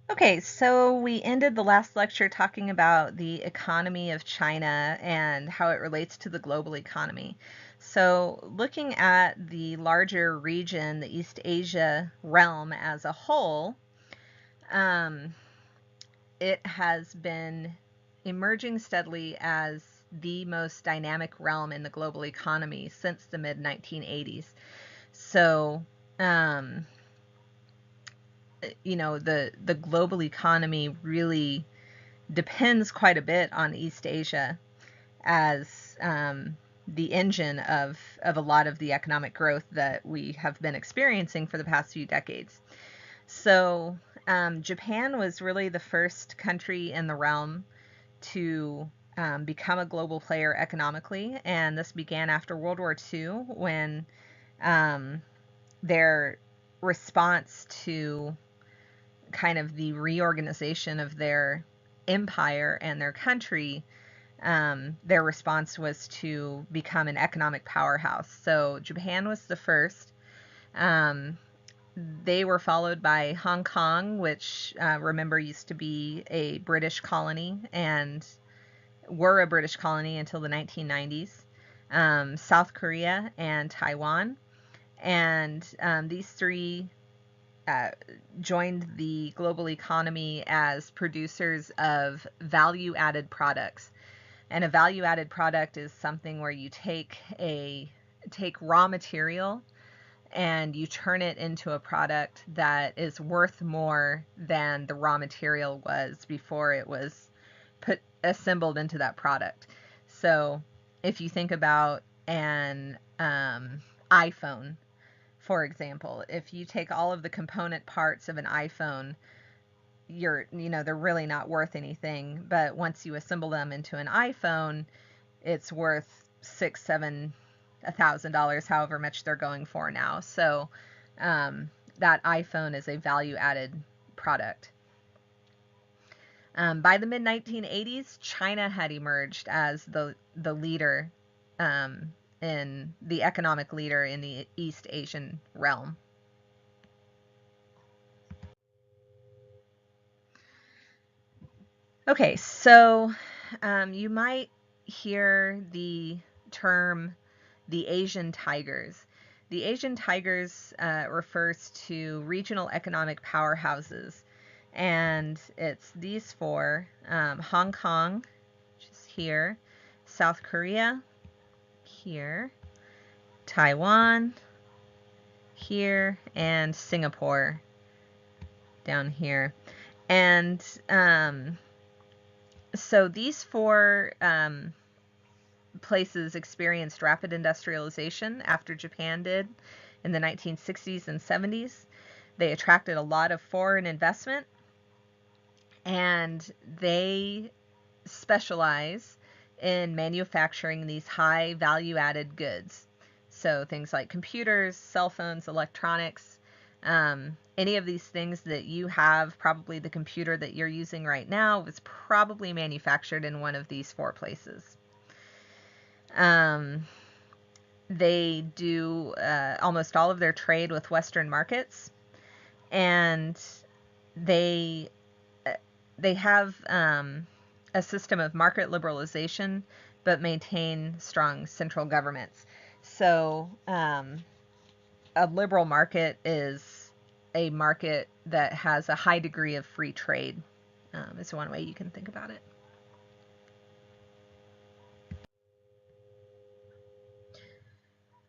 Okay, so we ended the last lecture talking about the economy of China and how it relates to the global economy. So, looking at the larger region, the East Asia realm as a whole, um, it has been emerging steadily as the most dynamic realm in the global economy since the mid 1980s. So, um, the global economy really depends quite a bit on East Asia as the engine of a lot of the economic growth that we have been experiencing for the past few decades. So, Japan was really the first country in the realm to become a global player economically, and this began after World War II when um, their response to kind of the reorganization of their empire and their country, their response was to become an economic powerhouse. So Japan was the first. Um, they were followed by Hong Kong, which, remember, used to be a British colony and were a British colony until the 1990s. South Korea and Taiwan. And these three uh, joined the global economy as producers of value added products. And a value added product is something where you take raw material and you turn it into a product that is worth more than the raw material was before it was put assembled into that product. So if you think about an iPhone, for example, if you take all of the component parts of an iPhone, they're really not worth anything. But once you assemble them into an iPhone, it's worth six, seven, $1,000, however much they're going for now. So that iPhone is a value-added product. By the mid 1980s, China had emerged as the leader, in the economic leader in the East Asian realm. Okay, so you might hear the term the Asian tigers. The Asian tigers refers to regional economic powerhouses, and it's these four: Hong Kong, which is here, South Korea, here, Taiwan, here, and Singapore, down here. And so these four places experienced rapid industrialization after Japan did in the 1960s and 70s. They attracted a lot of foreign investment, and they specialize in manufacturing these high value added goods. So things like computers, cell phones, electronics, any of these things that you have, probably the computer that you're using right now, was probably manufactured in one of these four places. Um, they do almost all of their trade with Western markets, and they they have a system of market liberalization, but maintain strong central governments. So a liberal market is a market that has a high degree of free trade. Is one way you can think about it.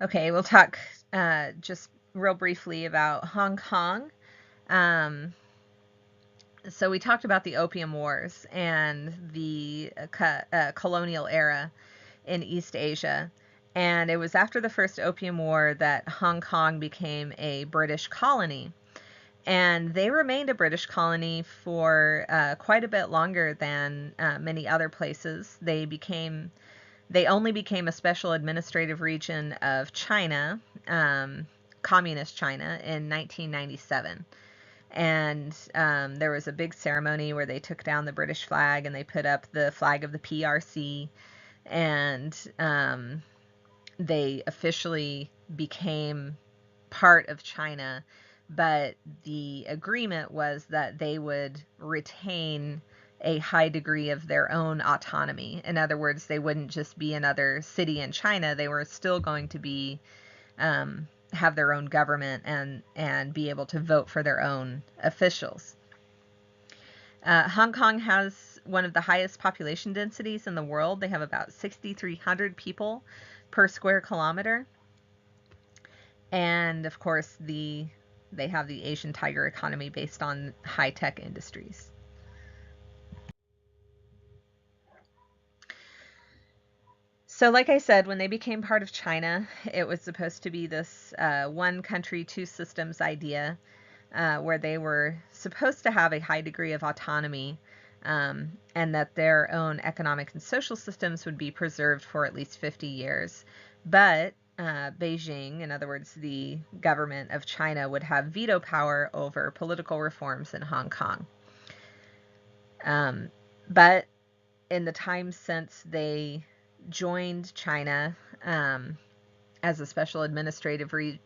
Okay, we'll talk just real briefly about Hong Kong. Um, so we talked about the Opium Wars and the colonial era in East Asia. And it was after the first Opium War that Hong Kong became a British colony. And they remained a British colony for quite a bit longer than many other places. They only became a special administrative region of China, communist China, in 1997. And there was a big ceremony where they took down the British flag and they put up the flag of the PRC, and they officially became part of China but the agreement was that they would retain a high degree of their own autonomy. In other words, they wouldn't just be another city in China. They were still going to be have their own government and be able to vote for their own officials. Hong Kong has one of the highest population densities in the world. They have about 6,300 people per square kilometer. And of course, they have the Asian tiger economy based on high-tech industries. So like I said, when they became part of China, it was supposed to be this one country, two systems idea, where they were supposed to have a high degree of autonomy, and that their own economic and social systems would be preserved for at least 50 years. But Beijing, in other words, the government of China, would have veto power over political reforms in Hong Kong. But in the time since they joined China as a special administrative region,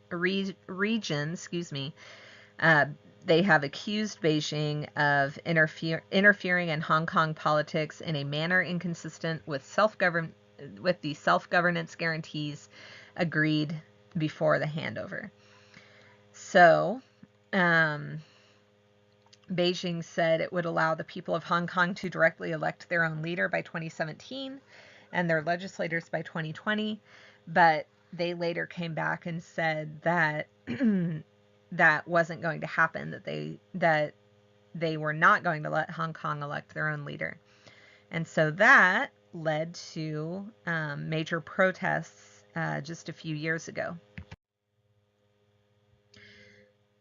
they have accused Beijing of interfering in Hong Kong politics in a manner inconsistent with the self-governance guarantees agreed before the handover. So, Beijing said it would allow the people of Hong Kong to directly elect their own leader by 2017 and their legislators by 2020, but they later came back and said that that wasn't going to happen, that they were not going to let Hong Kong elect their own leader. And so that led to major protests just a few years ago.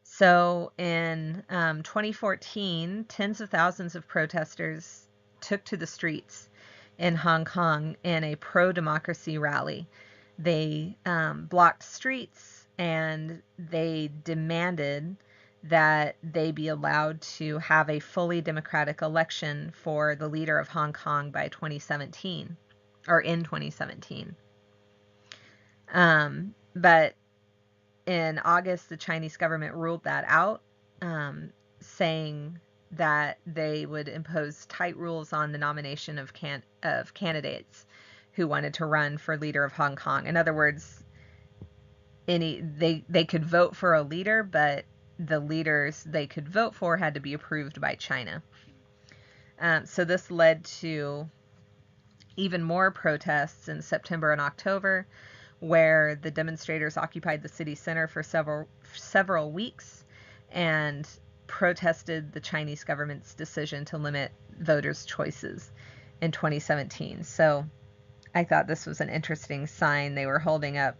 So in 2014, tens of thousands of protesters took to the streets in Hong Kong in a pro-democracy rally. They blocked streets and they demanded that they be allowed to have a fully democratic election for the leader of Hong Kong by 2017, or in 2017. But in August, the Chinese government ruled that out, saying that they would impose tight rules on the nomination of candidates who wanted to run for leader of Hong Kong. In other words, they could vote for a leader, but the leaders they could vote for had to be approved by China. So this led to even more protests in September and October, where the demonstrators occupied the city center for several weeks and protested the Chinese government's decision to limit voters' choices in 2017. So I thought this was an interesting sign they were holding up.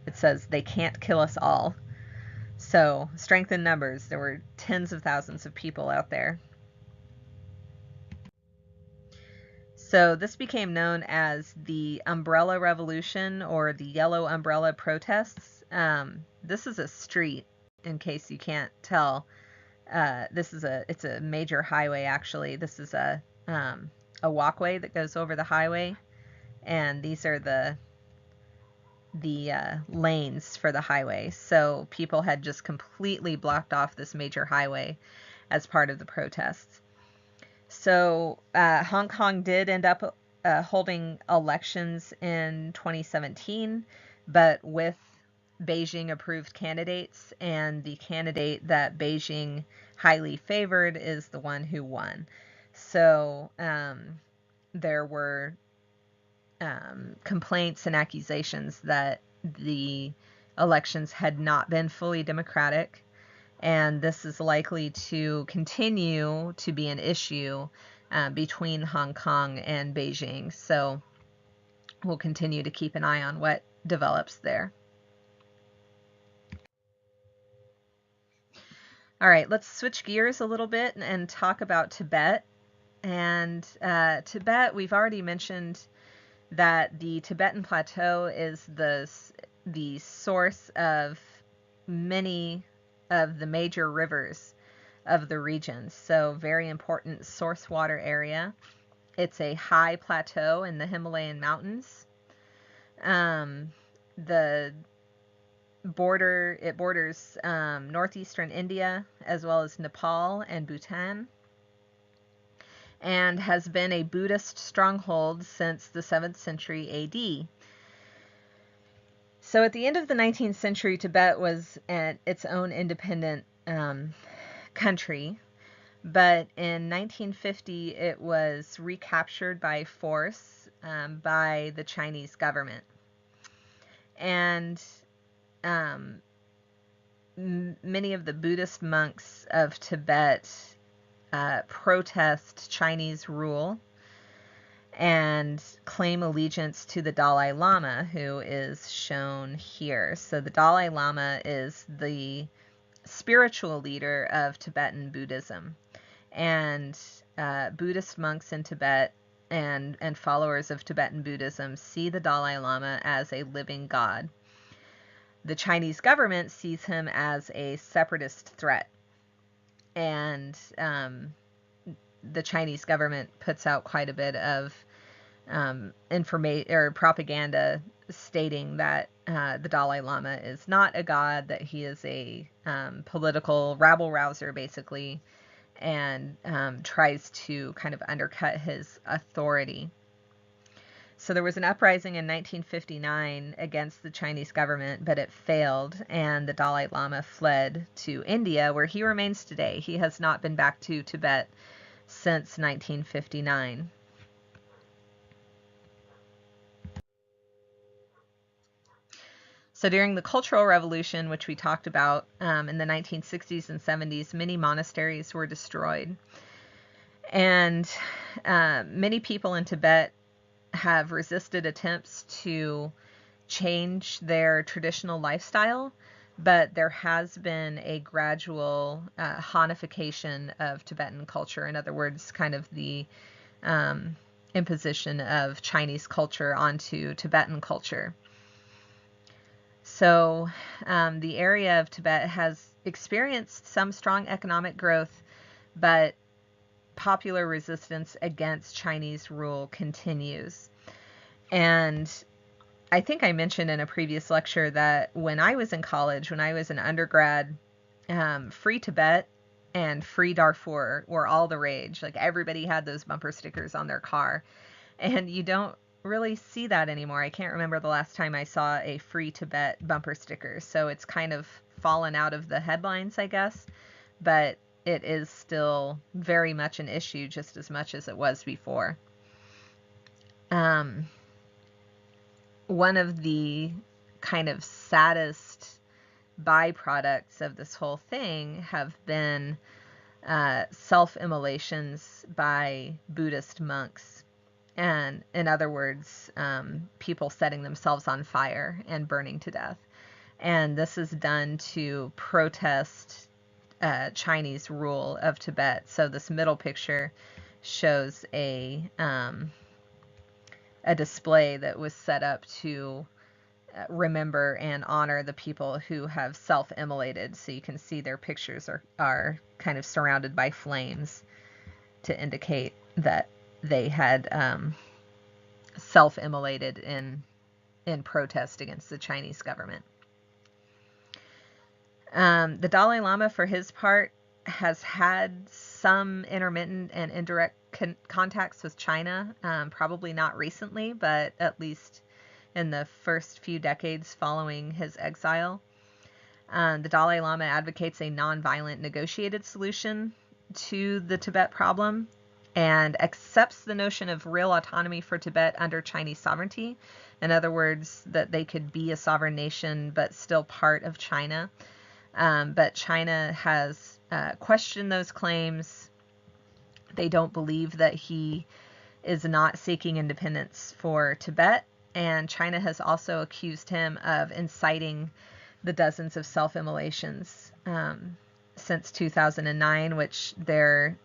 It says, "They can't kill us all." So strength in numbers. There were tens of thousands of people out there. So this became known as the Umbrella Revolution, or the Yellow Umbrella Protests. This is a street, in case you can't tell. It's a major highway, actually. This is a walkway that goes over the highway, and these are the lanes for the highway. So people had just completely blocked off this major highway as part of the protests. So Hong Kong did end up holding elections in 2017, but with Beijing approved candidates, and the candidate that Beijing highly favored is the one who won. So there were complaints and accusations that the elections had not been fully democratic, and this is likely to continue to be an issue between Hong Kong and Beijing. So we'll continue to keep an eye on what develops there. All right, let's switch gears a little bit and talk about Tibet. And Tibet, we've already mentioned that the Tibetan Plateau is the source of many of the major rivers of the region. So very important source water area. It's a high plateau in the Himalayan mountains. The it borders northeastern India as well as Nepal and Bhutan, and has been a Buddhist stronghold since the 7th century AD. So at the end of the 19th century, Tibet was its own independent country, but in 1950 it was recaptured by force by the Chinese government. And many of the Buddhist monks of Tibet protest Chinese rule and claim allegiance to the Dalai Lama, who is shown here. So the Dalai Lama is the spiritual leader of Tibetan Buddhism, and Buddhist monks in Tibet and followers of Tibetan Buddhism see the Dalai Lama as a living god. The Chinese government sees him as a separatist threat, and the Chinese government puts out quite a bit of information or propaganda stating that the Dalai Lama is not a god, that he is a political rabble-rouser, basically, and tries to kind of undercut his authority. So there was an uprising in 1959 against the Chinese government, but it failed, and the Dalai Lama fled to India, where he remains today. He has not been back to Tibet since 1959. So during the Cultural Revolution, which we talked about in the 1960s and 70s, many monasteries were destroyed. And many people in Tibet have resisted attempts to change their traditional lifestyle, but there has been a gradual Hanification of Tibetan culture. In other words, kind of the imposition of Chinese culture onto Tibetan culture. So the area of Tibet has experienced some strong economic growth, but popular resistance against Chinese rule continues. And I think I mentioned in a previous lecture that when I was in college, when I was an undergrad, Free Tibet and Free Darfur were all the rage. Like, everybody had those bumper stickers on their car. And you don't really see that anymore. I can't remember the last time I saw a Free Tibet bumper sticker. So it's kind of fallen out of the headlines, I guess. But it is still very much an issue, just as much as it was before. One of the kind of saddest byproducts of this whole thing have been self-immolations by Buddhist monks. And in other words, people setting themselves on fire and burning to death. And this is done to protest Chinese rule of Tibet. So this middle picture shows a display that was set up to remember and honor the people who have self-immolated. So you can see their pictures are kind of surrounded by flames to indicate that they had self-immolated in protest against the Chinese government. The Dalai Lama, for his part, has had some intermittent and indirect contacts with China, probably not recently, but at least in the first few decades following his exile. The Dalai Lama advocates a nonviolent negotiated solution to the Tibet problem and accepts the notion of real autonomy for Tibet under Chinese sovereignty. In other words, that they could be a sovereign nation but still part of China. But China has questioned those claims. They don't believe that he is not seeking independence for Tibet, and China has also accused him of inciting the dozens of self-immolations since 2009, which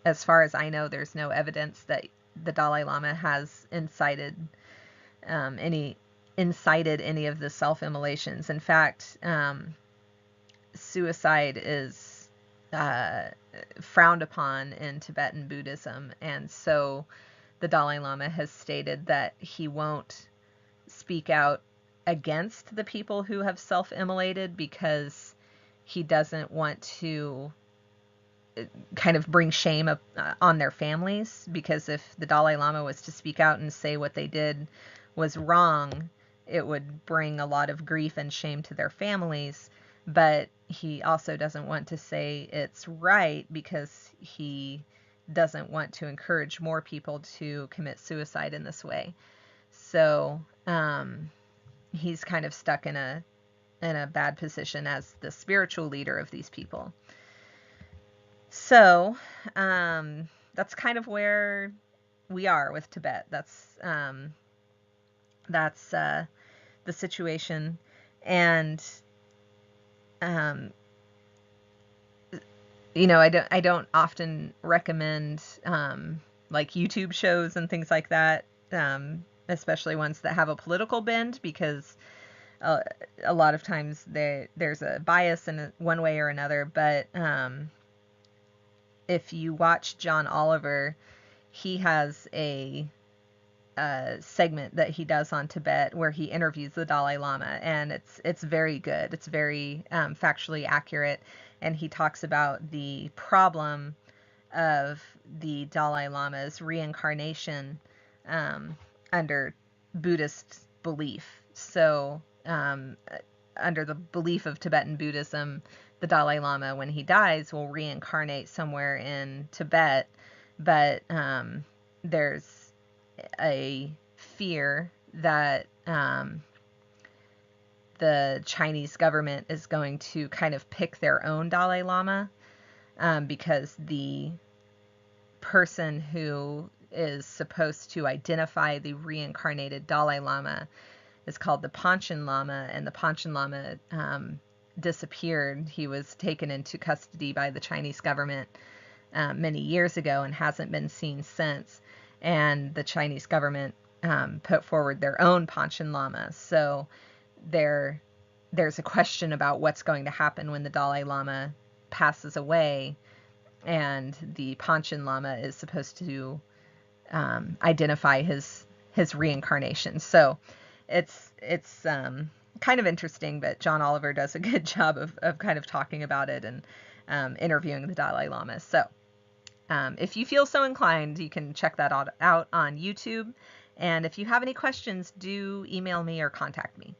as far as I know, there's no evidence that the Dalai Lama has incited any of the self-immolations. In fact, suicide is frowned upon in Tibetan Buddhism, and so the Dalai Lama has stated that he won't speak out against the people who have self-immolated because he doesn't want to kind of bring shame on their families, because if the Dalai Lama was to speak out and say what they did was wrong, it would bring a lot of grief and shame to their families. But he also doesn't want to say it's right because he doesn't want to encourage more people to commit suicide in this way. So he's kind of stuck in a bad position as the spiritual leader of these people. So that's kind of where we are with Tibet. That's the situation, and I don't often recommend like YouTube shows and things like that, especially ones that have a political bend, because a lot of times there's a bias in one way or another. But if you watch John Oliver, he has a segment that he does on Tibet where he interviews the Dalai Lama, and it's very good. It's very factually accurate, and he talks about the problem of the Dalai Lama's reincarnation under Buddhist belief. So under the belief of Tibetan Buddhism, the Dalai Lama, when he dies, will reincarnate somewhere in Tibet, but there's a fear that the Chinese government is going to kind of pick their own Dalai Lama, because the person who is supposed to identify the reincarnated Dalai Lama is called the Panchen Lama, and the Panchen Lama disappeared. He was taken into custody by the Chinese government many years ago and hasn't been seen since. And the Chinese government put forward their own Panchen Lama. So there's a question about what's going to happen when the Dalai Lama passes away, and the Panchen Lama is supposed to identify his reincarnation. So it's kind of interesting, but John Oliver does a good job of kind of talking about it and interviewing the Dalai Lama. So if you feel so inclined, you can check that out on YouTube. And if you have any questions, do email me or contact me.